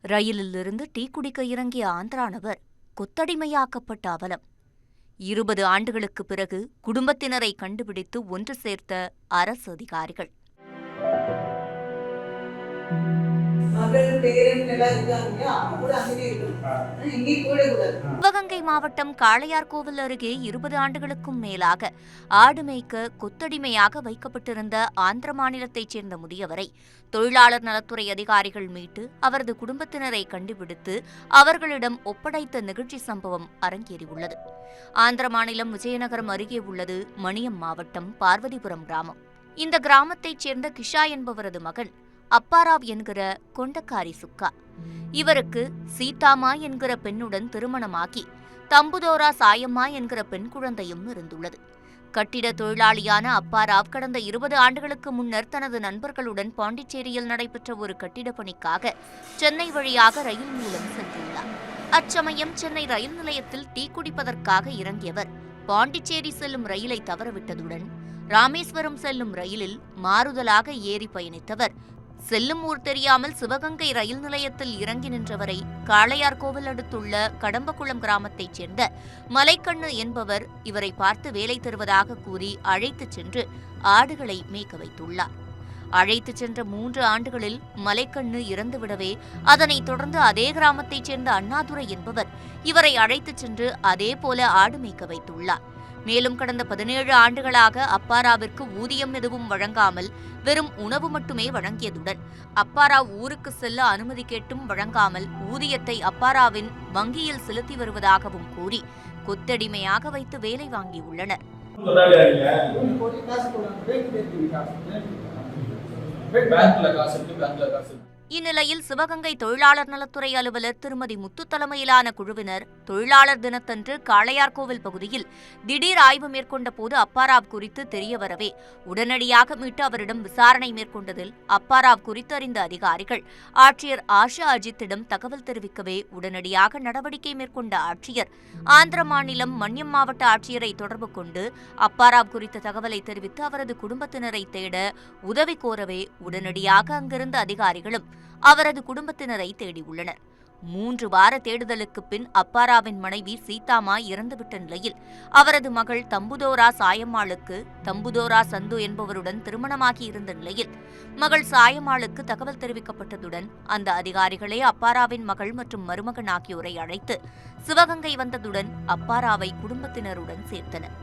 ரயிலிலிருந்து tea குடிக்க இறங்கிய ஆந்திரா நபர் கொத்தடிமையாக்கப்பட்ட அவலம். 20 ஆண்டுகளுக்குப் பிறகு குடும்பத்தினரை கண்டுபிடித்து ஒன்று சேர்த்த அரசு அதிகாரிகள். சிவகங்கை மாவட்டம் காளையார்கோவில் அருகே 20 ஆண்டுகளுக்கும் மேலாக ஆடு மேய்க்க கொத்தடிமையாக வைக்கப்பட்டிருந்த ஆந்திர மாநிலத்தைச் சேர்ந்த முதியவரை தொழிலாளர் நலத்துறை அதிகாரிகள் மீட்டு அவரது குடும்பத்தினரை கண்டுபிடித்து அவர்களிடம் ஒப்படைத்த நிகழ்ச்சி சம்பவம் அரங்கேறியுள்ளது. ஆந்திர மாநிலம் விஜயநகரம் அருகே உள்ளது மணியம் மாவட்டம் பார்வதிபுரம் கிராமம். இந்த கிராமத்தைச் சேர்ந்த கிஷா என்பவரது மகன் அப்பாராவ் என்கிற கொண்டக்காரி சுக்கா. இவருக்கு சீதாமா என்கிற பெண்ணுடன் திருமணமாகி தம்புதோரா சாயம்மா என்கிற பெண் குழந்தையும் இருந்துள்ளது. கட்டிட தொழிலாளியான அப்பாராவ் கடந்த 20 ஆண்டுகளுக்கு முன்னர் தனது நண்பர்களுடன் பாண்டிச்சேரியில் நடைபெற்ற ஒரு கட்டிட பணிக்காக சென்னை வழியாக ரயில் மூலம் சென்றுள்ளார். அச்சமயம் சென்னை ரயில் நிலையத்தில் டீ குடிப்பதற்காக இறங்கியவர் பாண்டிச்சேரி செல்லும் ரயிலை தவறவிட்டதுடன் ராமேஸ்வரம் செல்லும் ரயிலில் மாறுதலாக ஏறி பயணித்தவர் செல்லும் ஊர் தெரியாமல் சிவகங்கை ரயில் நிலையத்தில் இறங்கி நின்றவரை காளையார்கோவில் அடுத்துள்ள கடம்பகுளம் கிராமத்தைச் சேர்ந்த மலைக்கண்ணு என்பவர் இவரை பார்த்து வேலை தருவதாக கூறி அழைத்துச் சென்று ஆடுகளை மேய்க்க வைத்துள்ளார். அழைத்துச் சென்ற 3 ஆண்டுகளில் மலைக்கண்ணு இறந்துவிடவே அதனைத் தொடர்ந்து அதே கிராமத்தைச் சேர்ந்த அண்ணாதுரை என்பவர் இவரை அழைத்துச் சென்று அதேபோல ஆடு மேய்க்க வைத்துள்ளார். மேலும் கடந்த 17 ஆண்டுகளாக அப்பாராவிற்கு ஊதியம் எதுவும் வழங்காமல் வெறும் உணவு மட்டுமே வழங்கியதுடன் அப்பாராவ் ஊருக்கு செல்ல அனுமதி கேட்டும் வழங்காமல் ஊதியத்தை அப்பாராவின் வங்கியில் செலுத்தி வருவதாகவும் கூறி கொத்தடிமையாக வைத்து வேலை வாங்கியுள்ளனர். இந்நிலையில் சிவகங்கை தொழிலாளர் நலத்துறை அலுவலர் திருமதி முத்து தலைமையிலான குழுவினர் தொழிலாளர் தினத்தன்று காளையார்கோவில் பகுதியில் திடீர் ஆய்வு மேற்கொண்ட போது அப்பாராவ் குறித்து தெரியவரவே உடனடியாக மீட்டு அவரிடம் விசாரணை மேற்கொண்டதில் அப்பாராவ் குறித்து அறிந்த அதிகாரிகள் ஆட்சியர் ஆஷா அஜித்திடம் தகவல் தெரிவிக்கவே உடனடியாக நடவடிக்கை மேற்கொண்ட ஆட்சியர் ஆந்திர மாநிலம் மன்யம் மாவட்ட ஆட்சியரை தொடர்பு கொண்டு அப்பாராவ் குறித்த தகவலை தெரிவித்து அவரது குடும்பத்தினரை தேட உதவி கோரவே உடனடியாக அங்கிருந்த அதிகாரிகளும் அவரது குடும்பத்தினரை தேடியுள்ளனர். 3 வார தேடுதலுக்கு பின் அப்பாராவின் மனைவி சீதாமா இறந்துவிட்ட நிலையில் அவரது மகள் தம்புதோரா சாயம்மாளுக்கு தம்புதோரா சந்து என்பவருடன் திருமணமாகி இருந்த நிலையில் மகள் சாயம்மாளுக்கு தகவல் தெரிவிக்கப்பட்டதுடன் அந்த அதிகாரிகளே அப்பாராவின் மகள் மற்றும் மருமகன் ஆகியோரை அழைத்து சிவகங்கை வந்ததுடன் அப்பாராவை குடும்பத்தினருடன் சேர்த்தனர்.